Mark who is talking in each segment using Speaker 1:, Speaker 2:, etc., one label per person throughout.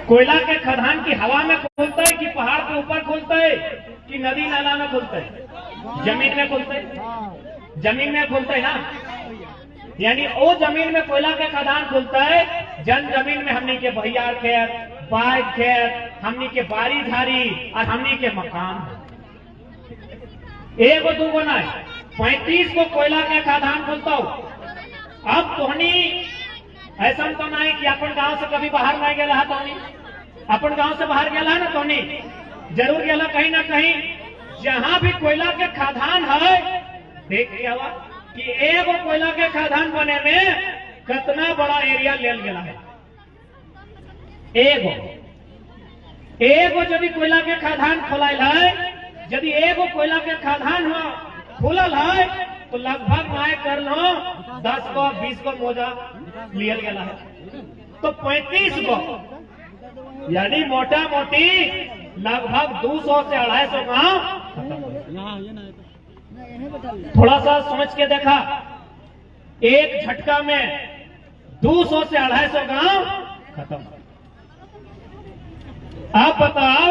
Speaker 1: कोयला के खदान की हवा में खुलता है कि पहाड़ के ऊपर खुलता है कि नदी नाला में खुलता है? जमीन में खुलता है, जमीन में खुलता है ना। यानी वो जमीन में कोयला के खदान खुलता है, जन जमीन में हमने के भैया खेत, बाग खेत, हमने के बारी झाड़ी और हमने के मकान। एगो दूगो ना 35 को कोयला के खदान खुलता हो। अब तोहनी ऐसा तो नहीं कि अपन गांव से कभी बाहर नहीं गया तो नहीं, अपन गांव से बाहर गया ना तो नहीं, जरूर गया कहीं ना कहीं। जहां भी कोयला के खदान है, देख लिया हुआ कि एगो कोयला के खदान बने में कितना बड़ा एरिया ले गया है। एगो यदि कोयला के खदान खोलाइल है, यदि एगो कोयला के खदान खुलल है तो लगभग माय कर लो 10 को 20 को मौजा लियल गया है। तो 35 को यानी मोटा मोटी लगभग 200 से 250 गांव। थोड़ा सा समझ के देखा, एक झटका में 200 से 250 गांव खत्म। आप बताओ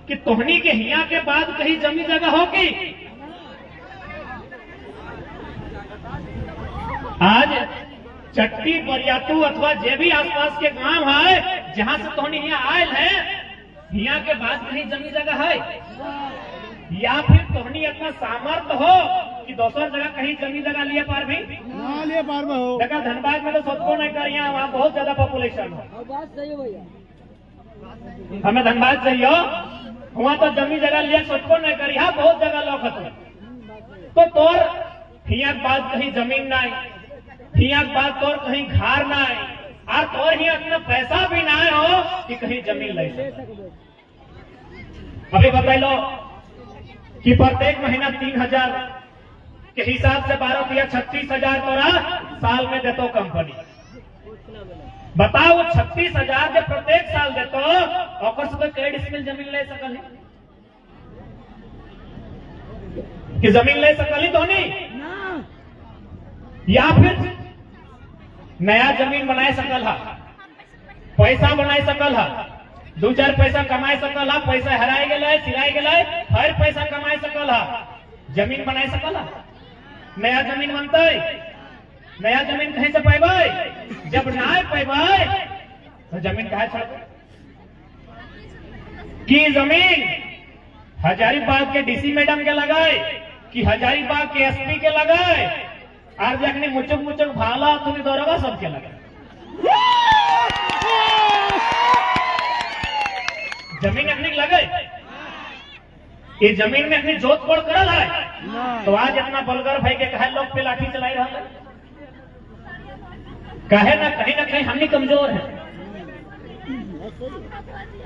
Speaker 1: कि तोहनी के हिया के बाद कहीं जमी जगह होगी? आज चट्टी बरियातू अथवा जे भी आसपास के गांव है जहां से तोहनी यहाँ आयल है, यहाँ के बाद कहीं जमी जगह है? या फिर तोहनी इतना सामर्थ्य हो कि दूसर जगह कहीं जमी जगह लिए पार भी ना लिए पार में हो? देखा धनबाद में तो सबको नहीं कर, यहाँ वहाँ बहुत ज्यादा पॉपुलेशन हो। बात सही हो भैया, हमें धनबाद सही हो, वहाँ तो जमी जगह लिया सबको नहीं कर, यहाँ बहुत जगह लौकत। तो तोर हिया के बाद कहीं जमीन नहीं, हिया के बाद तोर कहीं घर नहीं, और तोर ही अपना पैसा भी ना हो कि कहीं जमीन ले सके। अभी बताइलो कि प्रत्येक महीना 3000 के हिसाब से 12 या 36,000 तोरा साल में देतो कंपनी। बताओ 36,000 जब प्रत्येक साल देतो, और से कई डिसमिल जमीन ले सकल है कि जमीन ले सकल ही तो नहीं? या फिर नया जमीन बनाए सकल है, पैसा बनाए सकल है, 2-4 पैसा कमाए सकल है, पैसा हराए गए सिराए गए हर पैसा कमाए सकल है, जमीन बनाए सकल है। नया जमीन बनता है, नया जमीन कहीं से पैबे? जब ना पैबे तो जमीन कहा छोड़ कि जमीन हजारीबाग के डीसी मैडम के लगाए कि हजारीबाग के एसपी के लगाए, और जखनी मुचुक मुचुक भाला तुम्हें दौरवा सबके लगाए। जमीन अपनी लगे, ये जमीन में अपनी जोत कोड़ करल है, तो आज इतना बलगर भाई के कहे लोग पे लाठी चलाई रहा है, कहे ना कहीं हमनी कमजोर है।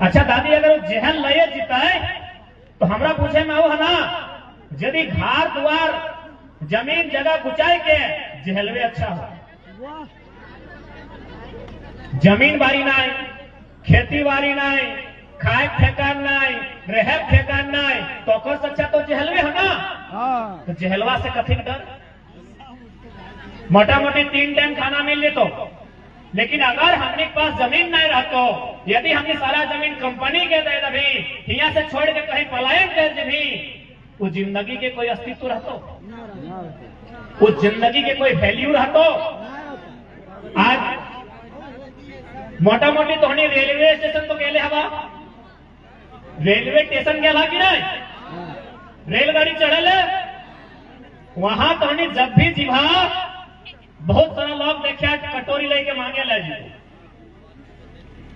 Speaker 1: अच्छा दादी, अगर जहल लये जीता है तो हमरा पूछे में वो है ना, यदि घर द्वार जमीन जगह कुचाई के जहलवे अच्छा हो, जमीन बारी नहीं, खेती बारी नहीं, खाए ठेकान नहीं, रहे ठेकान नहीं, तो कौन अच्छा तो जहलवे है ना। तो जहलवा से कथी डर? मोटा मोटी 3 टाइम खाना मिल ले तो, लेकिन अगर हमने पास जमीन नहीं रहतो, यदि हमने सारा जमीन कंपनी के दे दभी, यहाँ से छोड़ के कहीं पलायन कर दभी, वो जिंदगी के कोई अस्तित्व रहतो? वो जिंदगी के कोई वैल्यू रहतो? आज मोटा मोटी तो रेलवे स्टेशन तो गेले हवा, रेलवे स्टेशन गया कि नहीं? रेलगाड़ी चढ़ल वहां तो जब भी जीवा बहुत सारा लोग देखा कटोरी लेके मांगे ले जी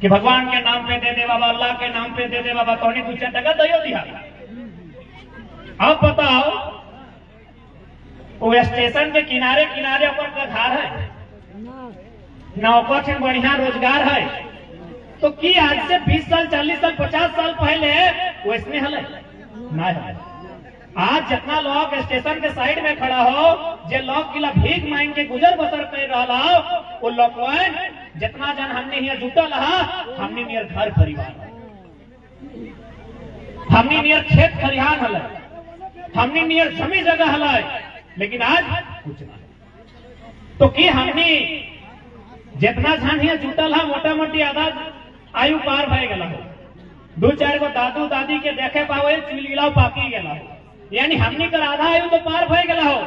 Speaker 1: कि भगवान के नाम पे दे दे बाबा, अल्लाह के नाम पे दे दे बाबा, तो 2-4 टका दयो दिया। अब बताओ वो स्टेशन के किनारे किनारे ऊपर का घर है, नौकर से बढ़िया रोजगार है, तो की आज से 20 साल 40 साल 50 साल पहले वो इसमें हल नहीं। आज जितना लोग स्टेशन के साइड में खड़ा हो, जे लोग किला भीख मांग के गुजर बसर कर रहा हो, वो लोग जितना जन हमने यहाँ जुटल है, हमने नियर घर परिवार, हमने नियर खेत खलिहान हल, हमने नियर जमी जगह हल, लेकिन आज कुछ नहीं। तो की हमने जितना जन यहाँ जुटल है, मोटा मोटी आधा आयु पार भय गला हो, 2-4 गो दादू दादी के देखे पावे चिलगिलाव पाकी गला हो, यानी हमनी कर आधा आयु तो पार भय गला हो।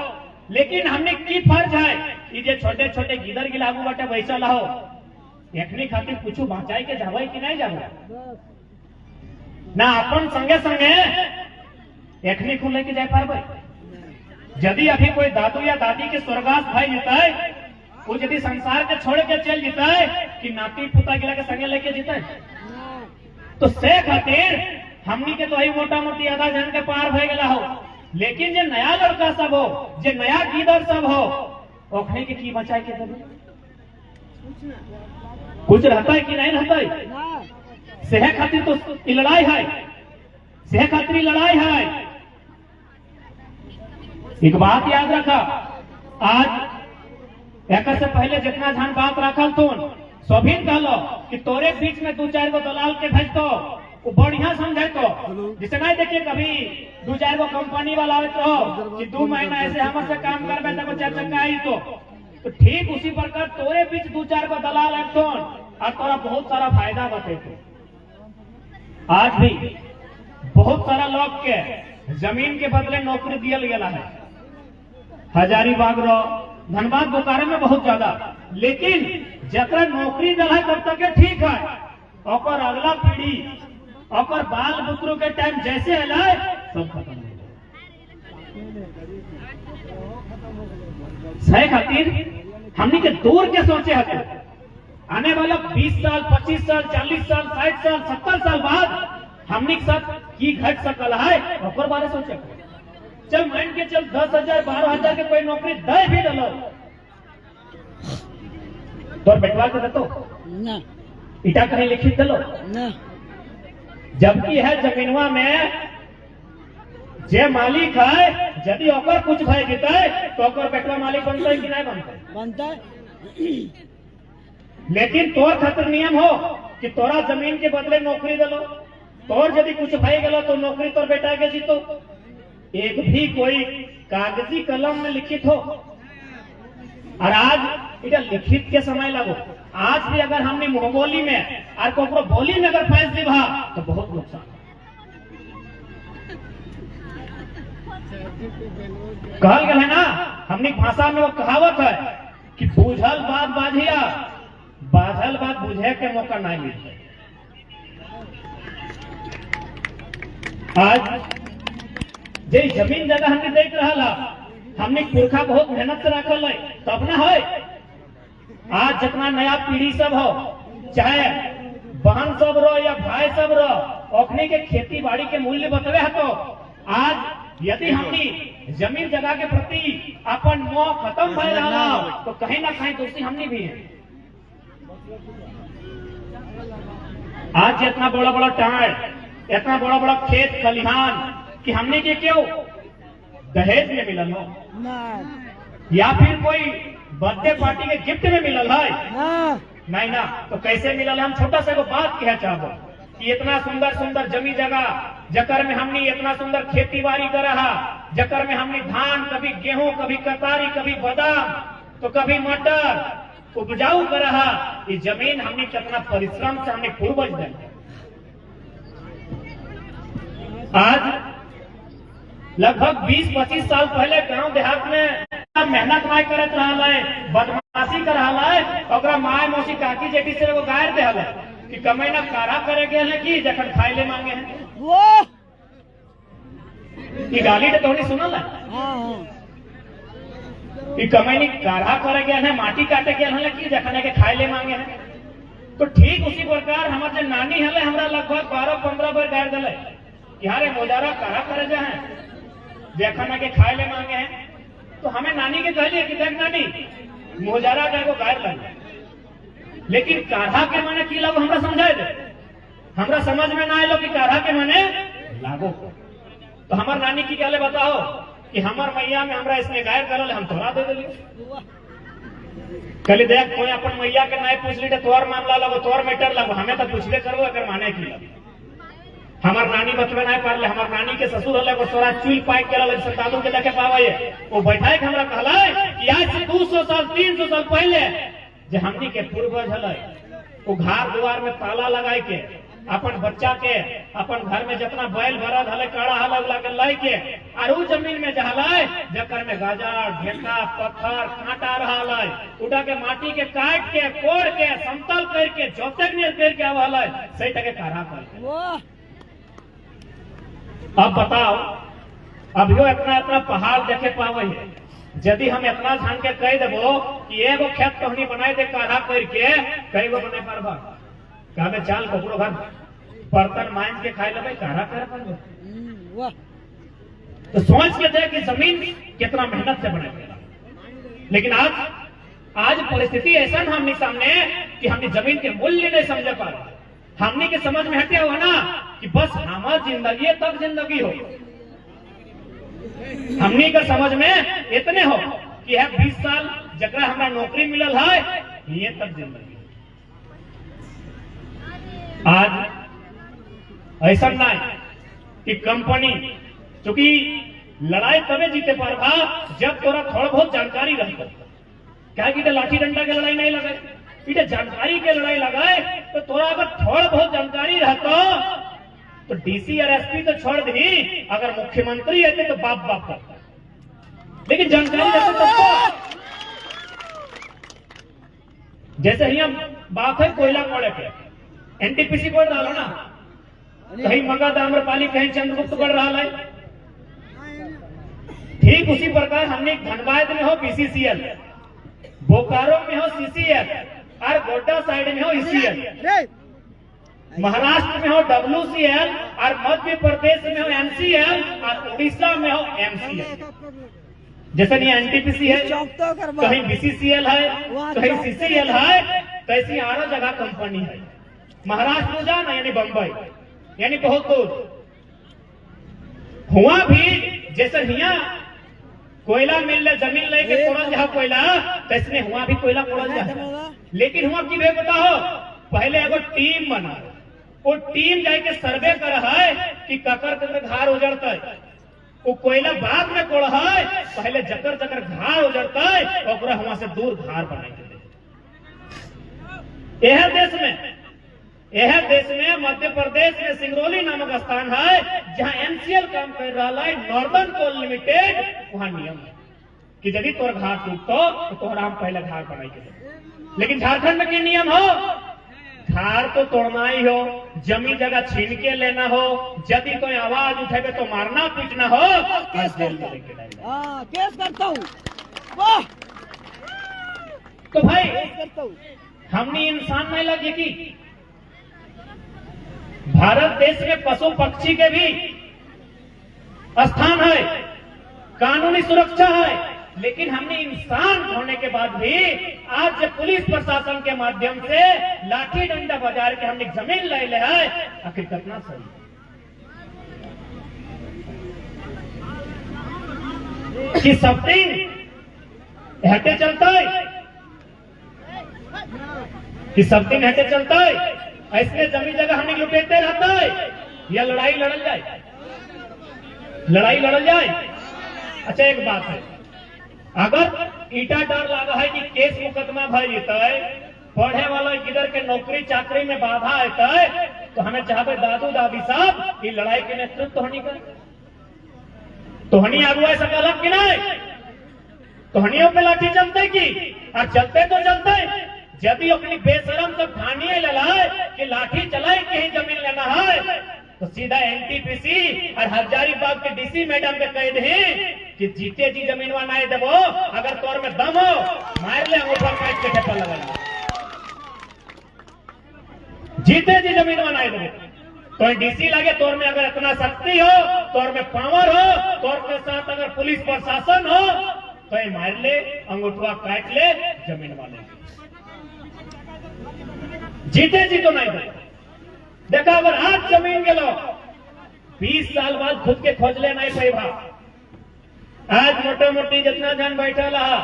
Speaker 1: लेकिन हमने की फर्ज है कि जे छोटे छोटे गिदर गिलागू बटे बैसल हो, एकनी खातिर कुछ बचाई के जावे कि नहीं जावे ना, अपन संगे संगे एकनी को लेके जाए पारबे। यदि अभी कोई दादू या दादी के स्वर्गास भाई जीता है, वो यदि संसार के छोड़ के चल जीता है कि नाती पुता गिला के संगे लेके जीता है, तो से खातिर हमनी के तो ही मोटा मोटी आधा जन के पार भय गला हो। लेकिन जे नया लड़का सब हो, जे नया गिदर सब हो, ओखने के की बचाए के जरूर कुछ रहता है कि नहीं रहता है। सेह खातिर तो लड़ाई है, सेह खातिर लड़ाई है। एक बात याद रखा, आज एक से पहले जितना झन बात रखल तुम सभी कहलो कि तोरे बीच में 2-4 गो दलाल के भेज दो, वो बढ़िया समझे तो जिसे नहीं देखिए कभी 2-4 गो कंपनी वाला आते हो कि 2 महीना ऐसे हमसे काम करबे तो 4 चक्का आई तो ठीक उसी प्रकार तोरे बीच 2-4 गो दलाल है तो और तोरा बहुत सारा फायदा बते। तो आज भी बहुत सारा लोग के जमीन के बदले नौकरी दियल गया है, हजारीबाग रो धनबाद बोकारो में बहुत ज्यादा। लेकिन जकरा नौकरी दिला है तब तक ठीक है, और अगला पीढ़ी और बाल बुतरू के टाइम जैसे है सब खत्म हो जाए। खातिर हमने के दूर के सोचे हते, आने वाला 20 साल 25 साल 40 साल 60 साल 70 साल बाद हमने के साथ की घट सकल है और बारे सोचे। चल मान के चल 10,000 12,000 के कोई नौकरी दे भी दलो तो बैठवा के दो ना, इटा कहीं लिखित दलो ना। जबकि है जमीनवा में जे मालिक है, यदि ओकर कुछ भय जीता है तो ओकर बेटवा मालिक बनता है कि नहीं बनता है। लेकिन तोर खातिर नियम हो कि तोरा जमीन के बदले नौकरी दलो, तोर यदि कुछ भय गलो तो नौकरी तोर बेटा के जीतो। एक भी कोई कागजी कलम में लिखित हो, और आज इधर लिखित के समय लगो। आज भी अगर हमने मुंह बोली में और कोकरो बोली में अगर फैस दिभा तो बहुत नुकसान। कहल गया है ना, हमने भाषा में वो कहावत है कि बूझल बात बाझिया, बाझल बात बुझे के मौका नहीं मिलता। आज जे जमीन जगह हमने देख रहा, हमने पुरखा बहुत मेहनत से रखल है तब ना है। आज जितना नया पीढ़ी सब हो, चाहे बहन सब रो या भाई सब रो, ओखने के खेती बाड़ी के मूल्य बतवे है। तो आज यदि हमने जमीन जगह के प्रति अपन मोह खत्म भय रहा तो कहीं ना कहीं दोषी हमने भी है। आज इतना बड़ा बड़ा टाड़, इतना बड़ा बड़ा खेत खलिहान कि हमने के क्यों दहेज में मिलल हो या फिर कोई बर्थडे पार्टी के गिफ्ट में मिलल है नहीं ना, तो कैसे मिलल है। हम छोटा सा को बात कह चाहते कि इतना सुंदर सुंदर जमी जगह जकर में हमने इतना सुंदर खेती बाड़ी कर रहा, जकर में हमने धान, कभी गेहूं, कभी कतारी, कभी बादाम, तो कभी मटर उपजाऊ कर रहा। ये जमीन हमने कितना परिश्रम से हमने पूर्वज दे। आज लगभग 20-25 साल पहले गांव देहात में मेहनत नहीं करत रहा है, बदमाशी कर रहा है, और माय मौसी काकी जेठी से वो गायर दे है कि कमैना कारा करे गए कि जखन खाए ले मांगे हैं वो ये गाली तो नहीं सुनल है कि कमैनी कारा करे गए हैं, माटी काटे गए हैं कि जखन के खाए ले मांगे हैं। तो ठीक उसी प्रकार हमारे जो नानी है हमरा लगभग 12-15 बार गायर दिले कि हाँ रे मोजारा कारा करे जा है जखन के खाए ले मांगे हैं। तो हमें नानी के कहलिए कि देख नानी मोजारा का एगो गायर लगे, लेकिन काढ़ा के माने की लागो हमरा समझाए दे, हमरा समझ में ना आयो कि काढ़ा के माने लागो। तो हमार नानी की कहले बताओ कि हमार मैया में हमरा इसने गायर करल, हम तोरा दे दिली। कहली देख कोई अपन मैया के नहीं पूछ ली तो तोर मामला लगो, तोर मैटर लगो, हमें तो पूछले करबो अगर माने की लगो। हमार नानी बतवे नहीं पारले, हमार नानी के ससुर हले को तोरा चूल पाइक के लगे दादू के देखे पावे वो बैठाए के हमरा कहला कि आज से 200 साल 300 साल पहले जे हमनी के पूर्वज हले वो घर द्वार में ताला लगाए के अपन बच्चा के अपन घर में जितना बैल बरद हले काड़ा हल लगा लाई के और उ जमीन में जहलाए जकर में गाजर ढेका पत्थर कांटा रहा है उठा के माटी के काट के कोड़ के समतल करके जोतक नियर करके आवल है सही टके कारा कर। अब बताओ अब यो इतना इतना पहाड़ देखे पावे है यदि हम इतना ध्यान के कह देबो कि एगो खेत कहनी बनाए दे काढ़ा करके कई गो बने पारबा कहा चाल ककरो घर बर्तन मांझ के खाए ले काढ़ा कर पारबो। तो सोच के दे कि जमीन कितना मेहनत से बनाए लेकिन आज परिस्थिति ऐसा है हमने सामने कि हमने जमीन के मूल्य नहीं समझ पा रहे। हमने के समझ में हटे हुआ ना कि बस हमारा जिंदगी तक जिंदगी हो हमने का समझ में इतने हो कि है 20 साल जगह हमारा नौकरी मिलल है ये तक जिंदगी। आज ऐसा नहीं कि कंपनी चूंकि लड़ाई तबे जीते पारबा जब तोरा थोड़ा बहुत जानकारी रहता क्या कि लाठी डंडा के लड़ाई नहीं लगाए इधर जानकारी के लड़ाई लगाए तो तोरा अगर थोड़ा बहुत जानकारी रहता तो डीसी और एसपी तो छोड़ दी अगर मुख्यमंत्री रहते तो बाप बाप करता लेकिन जानकारी रहते तो जैसे ही हम बात है कोयला कोड़े पे एनटीपीसी कोड डालो ना कहीं मगध आम्रपाली कहीं चंद्रगुप्त कोड रहा है ठीक उसी प्रकार हमने धनबाद में हो बीसीसीएल बोकारो में हो सीसीएल और गोड्डा साइड में हो ईसीएल महाराष्ट्र में हो डब्ल्यूसीएल और मध्य प्रदेश में हो एमसीएल और उड़ीसा में हो एमसीएल। जैसे ये एनटीपीसी है कहीं बीसीसीएल है कहीं सीसीएल है कैसी 8 जगह कंपनी है। महाराष्ट्र में जाना यानी बंबई यानी बहुत दूर हुआ भी जैसे हिया कोयला मिल ले जमीन लेके कोड़ल जा कोयला कैसे हुआ भी कोयला कोड़ल जा लेकिन हुआ की वे बताओ पहले एगो टीम बना वो टीम जाके सर्वे कर है कि ककर ककर घार उजड़ता है वो कोयला बाद में कोड़ है पहले जकर जकर घार उजड़ता है और वहां से दूर घार बनाए यह देश में मध्य प्रदेश में सिंगरौली नामक स्थान है जहां एमसीएल काम कर रहा है नॉर्दर्न कोल लिमिटेड वहां नियम है कि यदि तोर घाट टूटतो तो तोहरा हम पहले घाट बनाई के लेकिन झारखंड में क्या नियम हो घर तो तोड़ना ही हो जमीन जगह छीन के लेना हो यदि कोई आवाज उठेगा तो मारना पीटना हो जेल में लेके जाएगा
Speaker 2: केस करता हूँ वाह
Speaker 1: तो भाई
Speaker 2: करता हूँ
Speaker 1: हमने इंसान नहीं लगे कि भारत देश में पशु पक्षी के भी स्थान है कानूनी सुरक्षा है लेकिन हमने इंसान होने के बाद भी आज जब पुलिस प्रशासन के माध्यम से लाठी डंडा बाजार के हमने जमीन ले ले है आखिर कितना सही कि सब दिन हटे चलता है कि सब दिन हटे चलता है ऐसे जमीन जगह हमें लुटेते रहता है या लड़ाई लड़ल जाए। अच्छा एक बात है अगर ईटा डर लगा है कि केस मुकदमा भर जेता है पढ़े वाला किधर के नौकरी चाकरी में बाधा आता है तो हमें चाहते दादू दादी साहब ये लड़ाई के नेतृत्व होनी कर तो हनी अगुआ ऐसा गलत कि नहीं तो हनियों पे लाठी चलते की और चलते तो चलते यदि अपनी बेशरम तो ठानिए ललाए कि लाठी चलाए कहीं जमीन लेना है तो सीधा एनटीपीसी और हजारीबाग के डीसी मैडम पे कह दे कि जीते जी जमीन नहीं देवो अगर तोर में दम हो मार ले ऊपर काट के ठेपा लगा जीते जी जमीन नहीं देवो तो डीसी लगे तोर में अगर इतना शक्ति हो तोर में पावर हो तोर के साथ अगर पुलिस प्रशासन हो तो मार ले अंगूठा काट ले जमीन वाले जीते जी तो नहीं दे देखा अगर आज जमीन के लो 20 साल बाद खुद के खोज ले नहीं पैबा आज मोटे मोटी जितना जन बैठा रहा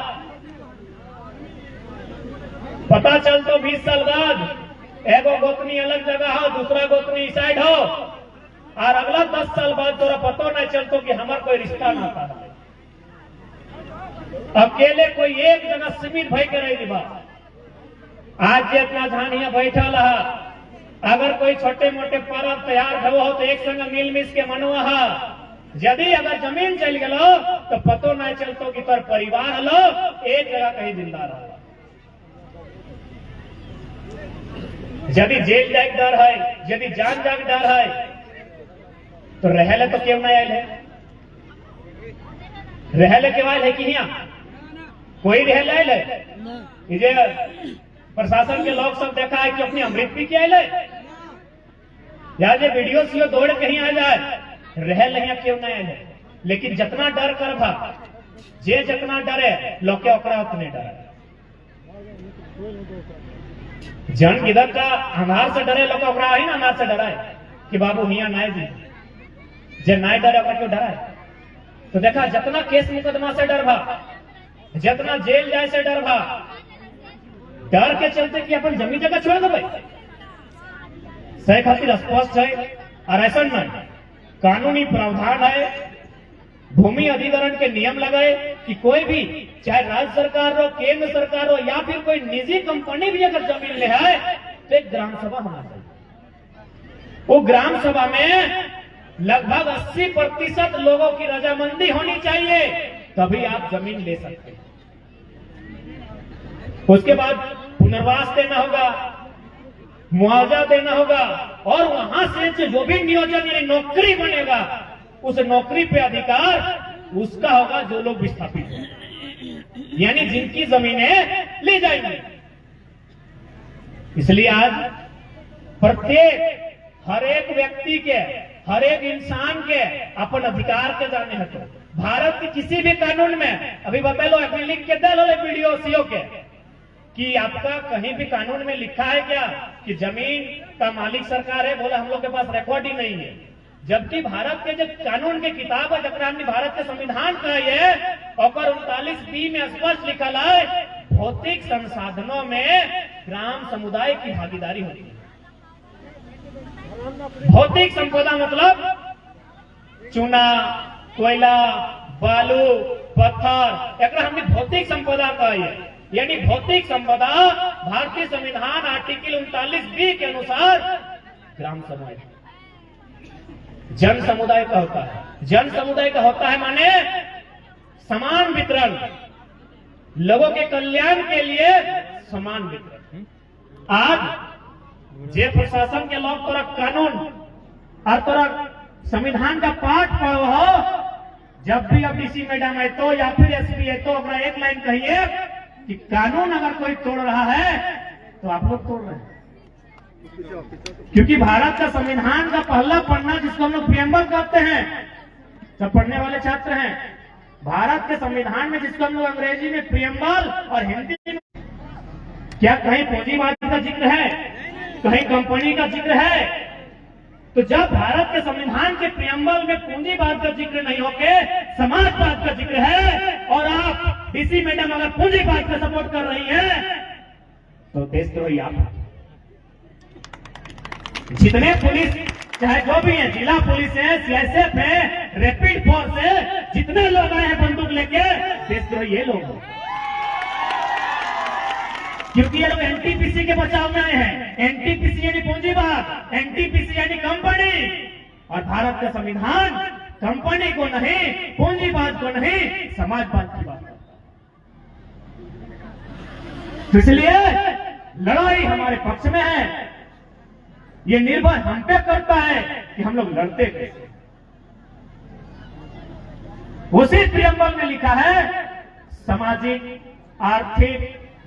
Speaker 1: पता चल तो 20 साल बाद एगो गोतनी अलग जगह हो दूसरा गोतनी इस साइड हो और अगला 10 साल बाद तोरा पता नहीं चलतो कि हमारा कोई रिश्ता ना था अकेले कोई एक जगह सीमित भाई के रही बात आज जितना धान यहाँ बैठल है, अगर कोई छोटे मोटे पर्व तैयार हो तो एक संग मिल मिस के मनुआ है। यदि अगर जमीन चल गलो तो पतो नहीं चलतो कि तोर परिवार हलो एक जगह कहीं जिंदा रहो। यदि जेल जाए डर है, यदि जान जाए डर है, तो रहले तो क्यों नहीं आयल है? रहले के आयल है कि यहाँ कोई रहले आयल है? ये प्रशासन के लोग सब देखा है कि अपनी अमृत पी के आये या जे वीडियो सीओ दौड़ कहीं आ जाए रह लिया क्यों नहीं आये। लेकिन जितना डर कर भा जे जितना डरे लोग ओकरा उतने डरे। जन इधर का अनार से डरे लोग ओकरा ही ना अनार से डरा है कि बाबू हिया नाय दी जे नाय डरे ओकरा क्यों डरा है। तो देखा जितना केस मुकदमा से डर भा, जितना जेल जाए से डर भा, डर के चलते कि अपन जमीन जगह छोड़ दो भाई सही खातिर स्पष्ट है। और ऐसा नहीं कानूनी प्रावधान है, भूमि अधिग्रहण के नियम लगाए कि कोई भी चाहे राज्य सरकार हो, केंद्र सरकार हो या फिर कोई निजी कंपनी भी अगर जमीन ले आए तो एक ग्राम सभा होना चाहिए। वो ग्राम सभा में लगभग 80% लोगों की रजामंदी होनी चाहिए, तभी आप जमीन ले सकते हैं। उसके बाद पुनर्वास देना होगा, मुआवजा देना होगा, और वहां से जो भी नियोजन या नौकरी बनेगा उस नौकरी पे अधिकार उसका होगा जो लोग विस्थापित हैं, यानी जिनकी जमीनें ले जाएंगी। इसलिए आज प्रत्येक हर एक व्यक्ति के, हर एक इंसान के अपन अधिकार के जाने हैं। तो भारत के किसी भी कानून में अभी बता लो, अभी लिख के दे लो वीडियो सीओ के कि आपका कहीं भी कानून में लिखा है क्या कि जमीन का मालिक सरकार है? बोले हम लोग के पास रिकॉर्ड ही नहीं है। जबकि भारत के जो कानून के किताब है जरा हमने भारत के संविधान का है और 39B में स्पष्ट लिखा है भौतिक संसाधनों में ग्राम समुदाय की भागीदारी होती है। भौतिक संपदा मतलब चूना, कोयला, बालू, पत्थर, एक हमने भौतिक संपदा का है। यानी भौतिक संपदा भारतीय संविधान आर्टिकल 39B के अनुसार ग्राम समुदाय जन समुदाय का होता है। जन समुदाय का होता है माने समान वितरण, लोगों के कल्याण के लिए समान वितरण। आज जे प्रशासन के लोग तोरा कानून और तोरा संविधान का पाठ पढ़ो हो, जब भी अब डीसी मैडम है तो या फिर एसपी है तो एक लाइन कहिए कि कानून अगर कोई तोड़ रहा है तो आप लोग तोड़ रहे हैं। क्योंकि भारत का संविधान का पहला पन्ना जिसको हम लोग प्रियम्बल कहते हैं, सब पढ़ने वाले छात्र हैं, भारत के संविधान में जिसको हम लोग अंग्रेजी में प्रियम्बल और हिंदी में क्या कहीं पूंजीवाद का जिक्र है, कहीं कंपनी का जिक्र है? तो जब भारत के संविधान के प्रियम्बल में पूंजीवाद का जिक्र नहीं होके समाजवाद का जिक्र है और आप डीसी मैडम अगर पूंजीवाद का सपोर्ट कर रही हैं तो देशद्रोही आप। जितने पुलिस चाहे जो भी है, जिला पुलिस है, सीएसएफ है, रैपिड फोर्स है, जितने लोग आए हैं बंदूक लेके, देशद्रोही ये लोग हैं। क्योंकि ये लोग एनटीपीसी के बचाव में आए हैं। एनटीपीसी यानी पूंजीवाद, एनटीपीसी यानी कंपनी, और भारत का संविधान कंपनी को नहीं, पूंजीवाद को नहीं, समाजवाद की बात। तो इसलिए लड़ाई हमारे पक्ष में है। ये निर्भर हम पे करता है कि हम लोग लड़ते कैसे। उसी प्रियम्बल में लिखा है सामाजिक, आर्थिक,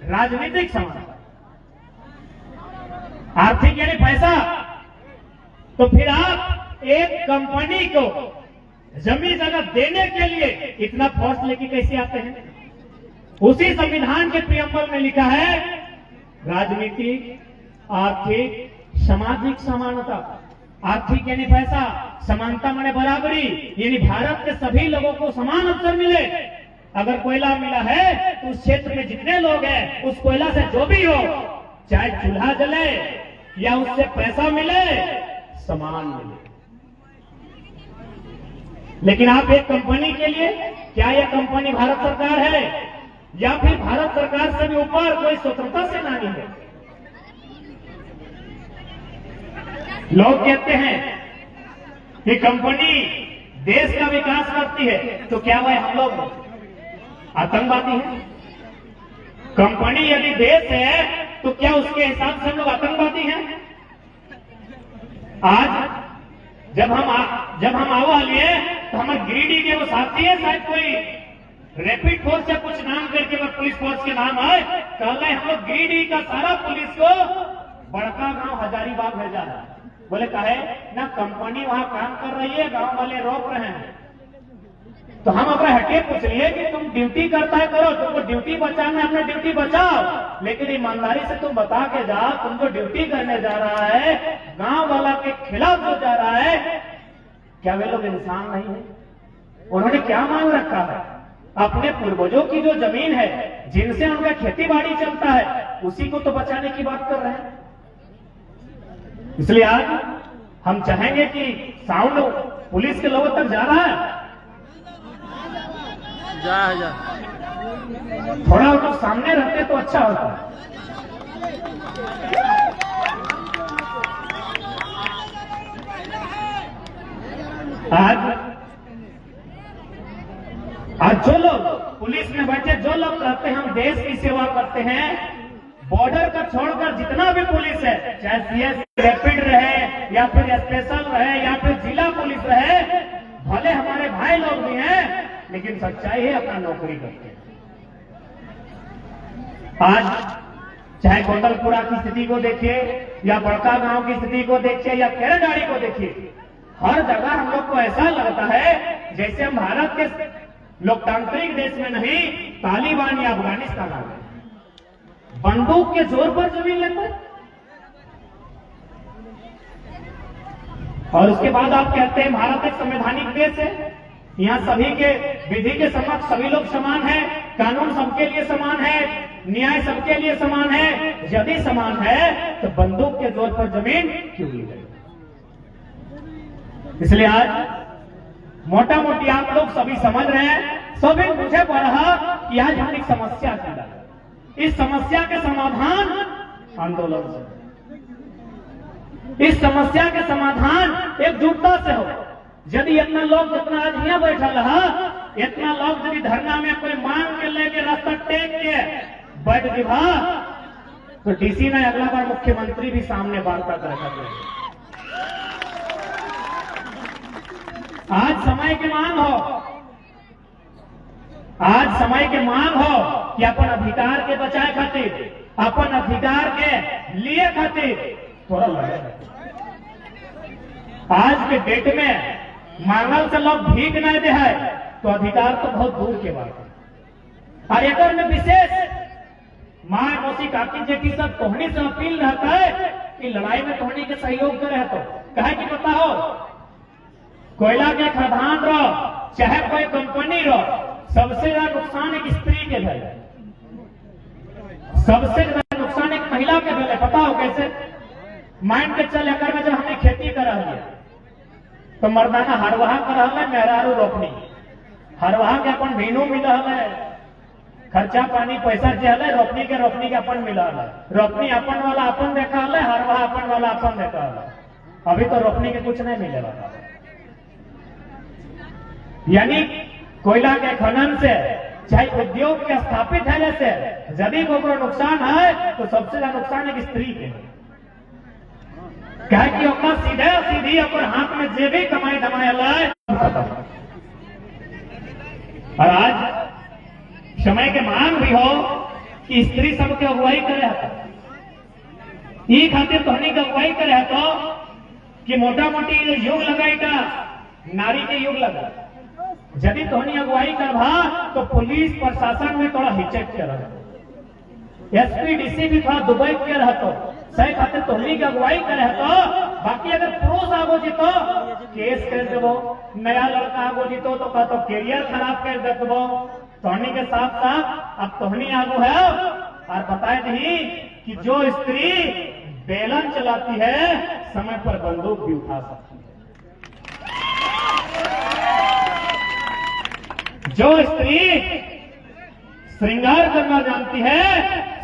Speaker 1: राजनीतिक समानता। आर्थिक यानी पैसा। तो फिर आप एक कंपनी को जमीन जगह देने के लिए इतना फोर्स लेके कैसे आते हैं? उसी संविधान के प्रियम्बल में लिखा है राजनीतिक, आर्थिक, सामाजिक समानता। आर्थिक यानी पैसा, समानता माने बराबरी, यानी भारत के सभी लोगों को समान अवसर मिले। अगर कोयला मिला है तो उस क्षेत्र में जितने लोग हैं उस कोयला से जो भी हो, चाहे चूल्हा जले या उससे पैसा मिले, समान मिले। लेकिन आप एक कंपनी के लिए, क्या यह कंपनी भारत सरकार है या फिर भारत सरकार से भी ऊपर कोई स्वतंत्रता सेनानी है? लोग कहते हैं कि कंपनी देश का विकास करती है, तो क्या वह हम लोग आतंकवादी हैं? कंपनी यदि देश है तो क्या उसके हिसाब से हम लोग आतंकवादी हैं? आज जब हम आवा लिए तो हमारे गिरिडीह के वो साथी है, शायद कोई रैपिड फोर्स या कुछ नाम करके वो पुलिस फोर्स के नाम है, कल हम लोग गिरिडीह का सारा पुलिस को बड़का गांव हजारीबाग भेजा है। बोले कहे ना कंपनी वहां काम कर रही है, गांव वाले रोक रहे हैं। तो हम अपने हटे पूछ लिए कि तुम ड्यूटी करता है करो, तुमको ड्यूटी बचाना है अपना ड्यूटी बचाओ, लेकिन ईमानदारी से तुम बता के जाओ तुम जो ड्यूटी करने जा रहा है गांव वाला के खिलाफ जो जा रहा है, क्या वे लोग इंसान नहीं है? उन्होंने क्या मांग रखा है? अपने पूर्वजों की जो जमीन है जिनसे उनका खेती बाड़ी चलता है उसी को तो बचाने की बात कर रहे हैं। इसलिए आज हम चाहेंगे कि साउंड पुलिस के लोगों तक जा रहा है,
Speaker 2: जा
Speaker 1: थोड़ा लोग सामने रहते तो अच्छा होता। आज जो लोग पुलिस में बैठे, जो लोग कहते हैं हम देश की सेवा करते हैं, बॉर्डर का छोड़कर जितना भी पुलिस है, चाहे सीएस रैपिड रहे या फिर स्पेशल रहे या फिर जिला पुलिस रहे, भले हमारे भाई लोग भी हैं लेकिन सच्चाई है अपना नौकरी करते हैं। आज चाहे कोतलपुरा की स्थिति को देखिए या बड़का गांव की स्थिति को देखिए या केरडाड़ी को देखिए, हर जगह हम लोग को ऐसा लगता है जैसे हम भारत के लोकतांत्रिक देश में नहीं तालिबान या अफगानिस्तान आ गए, बंदूक के जोर पर जमीन लेते। और उसके बाद आप कहते हैं भारत एक संवैधानिक देश है, यहाँ सभी के विधि के समक्ष सभी लोग समान हैं, कानून सबके लिए समान है, न्याय सबके लिए समान है। यदि समान है तो बंदूक के जोर पर जमीन क्यों ली गई? इसलिए आज मोटा मोटी आप लोग सभी समझ रहे हैं, सभी मुझे पढ़ा कि आज हम एक समस्या की, इस समस्या के समाधान आंदोलन से, इस समस्या के समाधान एकजुटता से हो। यदि इतना लोग जितना आज यहाँ बैठा रहा, इतना लोग यदि धरना में कोई मांग के लेके रास्ता टेक के बैठ दिभा, तो डीसी ने अगला बार मुख्यमंत्री भी सामने वार्ता कर सकते। आज समय की मांग हो, आज समय की मांग हो कि अपन अधिकार के बचाए खातिर, अपन अधिकार के लिए खातिर थोड़ा लड़े। आज के डेट में मांगल से लोग भीख नहीं दे है तो अधिकार तो बहुत दूर के बात है। और एक में विशेष मां मौसी काकी जेठी सब तोहनी से अपील रहता है कि लड़ाई में तोहनी के सहयोग करे तो कहे कि पता हो कोयला के खदान रहो चाहे कोई कंपनी रहो, सबसे ज्यादा नुकसान एक स्त्री के भेले, सबसे ज्यादा नुकसान एक महिला के भेले। पता हो कैसे? माइंड के चल अगर में जब हमने खेती करा है तो मर्दाना हरवाहा करा है, मेहरारू रोपनी, हरवाहा के अपन भीनू मिला है, खर्चा पानी पैसा चल है, रोपनी के अपन मिला है, रोपनी अपन वाला अपन देखा है, हरवाहा अपन वाला अपन देखा है। अभी तो रोपनी के कुछ नहीं मिलेगा। यानी कोयला के खनन से चाहे उद्योग के स्थापित है से यदि को नुकसान है तो सबसे ज्यादा नुकसान एक स्त्री के क्या कि अपना सीधे सीधी अपन हाथ में जे भी कमाई धमाया लाए। और आज समय के मांग भी हो कि स्त्री सबके अगुवाई करे ये खातिर तोहनी के अगुवाई करे तो कि मोटा मोटी युग लगाई का नारी के युग लगा। यदि तोहनी अगुवाई करवा तो पुलिस प्रशासन में थोड़ा हिचक के रहो, एसपी डीसी भी थोड़ा दुबई के रहतो सही खातिर तोहनी की अगुवाई करे तो। बाकी अगर पुरुष आगो जीतो केस कर देवो, नया लड़का आगो जीतो तो कहतो कैरियर खराब कर देवो। तोहनी के साथ साथ अब तोहनी आगो है और बताए नहीं कि जो स्त्री बेलन चलाती है समय पर बंदूक भी उठा सकती है। जो स्त्री श्रृंगार करना जानती है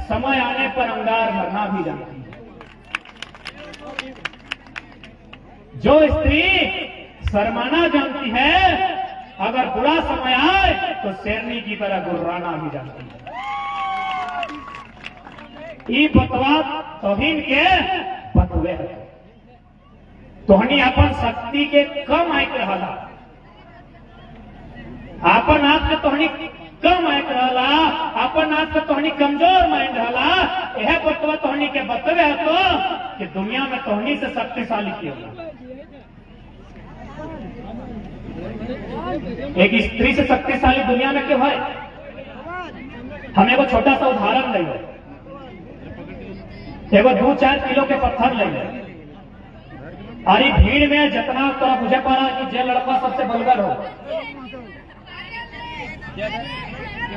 Speaker 1: समय आने पर अंगार भरना भी जानती है। जो स्त्री शर्माना जानती है, अगर बुरा समय आए तो शेरनी की तरह गुर्राना भी जानती है। ई बतवा तोहिन के बतवे तोहनी अपन शक्ति के कम आयक रहला, अपन आप से तोहनी कम आयक रहला, अपन आप से तोहनी कमजोर माइंड रहला। यह बतवा तोहनी के बतवे है तो कि दुनिया में तोहनी से शक्तिशाली क्यों होगा। एक स्त्री से शक्तिशाली दुनिया में क्यों है? हम एगो छोटा सा उदाहरण ले लो, एगो 2-4 किलो के पत्थर ले लो, और ये भीड़ में जितना तोरा बुझे पा रहा कि जे लड़का सबसे बलगर हो,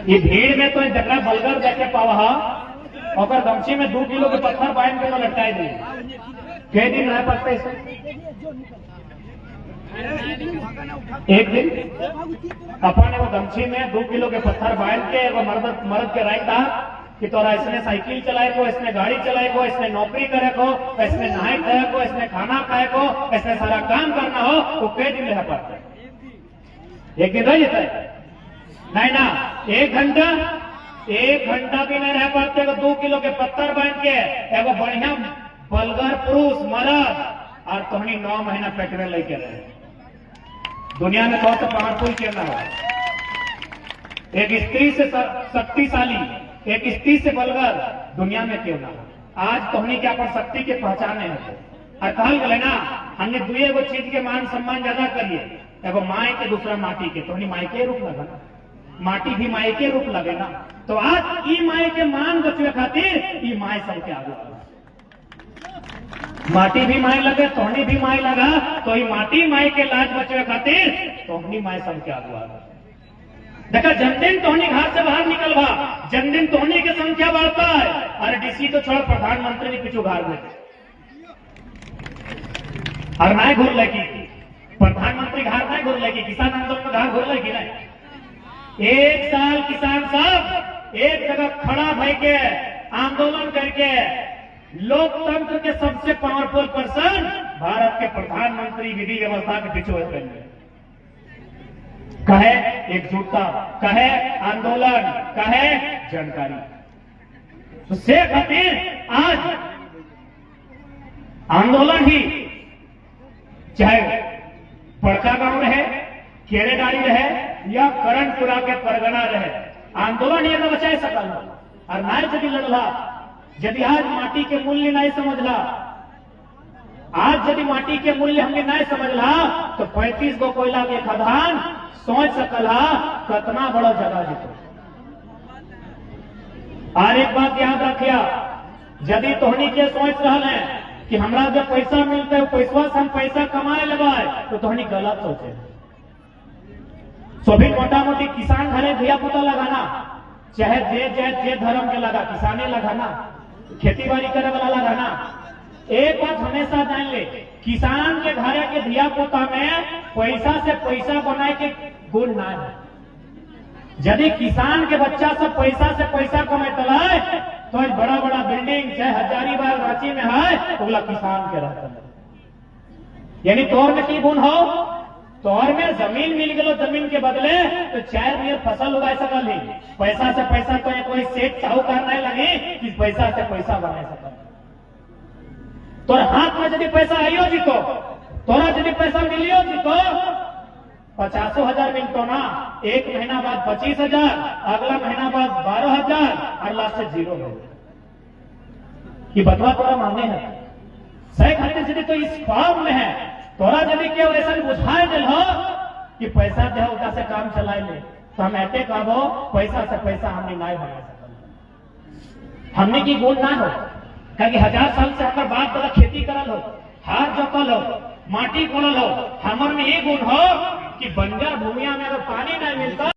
Speaker 1: ये भीड़ में तो जरा बलगर देखे पावा और गमछी में 2 किलो के पत्थर बांध के लटकाए दे, कई दिन रह पाते एक दिन अपन एगो गमछी में 2 किलो के पत्थर बांध के एगो मर्द के राय था कि तोरा इसने साइकिल चलाए को, इसने गाड़ी चलाए को, इसने नौकरी करे को, इसने नहाए खाए को, इसने खाना खाए को, इसने सारा काम करना हो, वो कई दिन रह पाते? एक दिन रह जाता है? नहीं ना, 1 घंटा भी नहीं रह पाते। 2 किलो के पत्थर बांध के एगो बढ़िया बलगर पुरुष मर्द और तोहनी 9 महीना पेटवे लेके रहे। दुनिया में बहुत पावरफुल कहना हो, एक स्त्री से शक्तिशाली, एक स्त्री से बलगर दुनिया में क्यों ना हो। आज तोहनी के अपन शक्ति के पहचाने है और कहल गए ना, हमने दुए एगो चीज के मान सम्मान ज्यादा करिए, एगो माए के, दूसरा माटी के। तोहनी माई के रूप लगा ना, माटी भी माई के रूप लगे ना, तो आज ई माई के मान बचवे खातिर ई माई सबके आगे, माटी भी माई लगे, तोहनी भी माई लगा, तो ही माटी माई के लाज बचवे खातिर तोहनी माई सबके आगे। देखा, जन्मदिन तोहनी घर से बाहर निकल बा, जन्मदिन तोहनी की संख्या बढ़ता है। अरे डीसी तो छोड़, प्रधानमंत्री ने पिछू घर में और नहीं घूर लगी, प्रधानमंत्री घर नहीं घूर लगी, किसान आंदोलन में घर घूर लगी नहीं। 1 साल किसान सब एक जगह खड़ा भय के आंदोलन करके लोकतंत्र के सबसे पावरफुल पर्सन भारत के प्रधानमंत्री विधि व्यवस्था के पीछे होते हैं। कहे एकजुटता, कहे आंदोलन, कहे जानकारी, तो से खातिर आज आंदोलन ही चाहे पड़का गांव रहे, केरेडारी रहे या करणपुरा के परगना रहे, आंदोलन ये न बचाए सकल और नाय यदि लड़ला, यदि आज माटी के मूल्य नहीं समझला, आज यदि माटी के मूल्य हमने नहीं समझला, तो 35 गो कोयला के खदान सोच सकला कितना बड़ा जगह जीतो। और एक बात याद रखिया, यदि तोहनी के सोच रहा है कि हमरा जब पैसा मिलता है पैसा से हम पैसा कमाए लगाए, तो तोहनी गलत सोचे। सभी मोटा मोटी किसान घरे धिया पुता लगाना, चाहे जे धर्म के लगा, किसाने लगाना, खेती बाड़ी करे वाला लगाना। एक बात हमेशा जान ले, किसान के घरे के धिया पुता में पैसा से पैसा बनाए के गुण ना है। यदि किसान के बच्चा सब पैसा से पैसा कमाए तलाए, तो बड़ा बड़ा बिल्डिंग चाहे हजारीबाग रांची में है, तो बोला किसान के रहता है। यानी तोर में की गुण हो, तोर में जमीन मिल गलो, जमीन के बदले तो 4 मिनट फसल उगा सकल ही, पैसा से पैसा तो कोई सेठ साहूकार नहीं लगे कि पैसा से पैसा बना सकल। तोर हाथ में यदि पैसा आइयो जीतो, तोरा यदि पैसा मिलियो जीतो, 50,000 मिलतो ना, 1 महीना बाद 25,000, अगला महीना बाद 12,000 और लास्ट से 0 हो। कि बतवा तोरा माने है सही खातिर यदि तो इस फॉर्म में है, तोरा यदि केवल ऐसा बुझाए दिल हो कि पैसा दे उधर से काम चलाए ले, तो हम ऐसे कहबो पैसा से पैसा हमने नहीं बना सकल। हमने की गुण ना हो, क्योंकि 1000 साल से हमारे बाप दादा खेती करल हो, हाथ जोतल हो, माटी कोड़ल हो, हमारे में ये गुण हो कि बंजर भूमिया में अगर पानी नहीं मिलता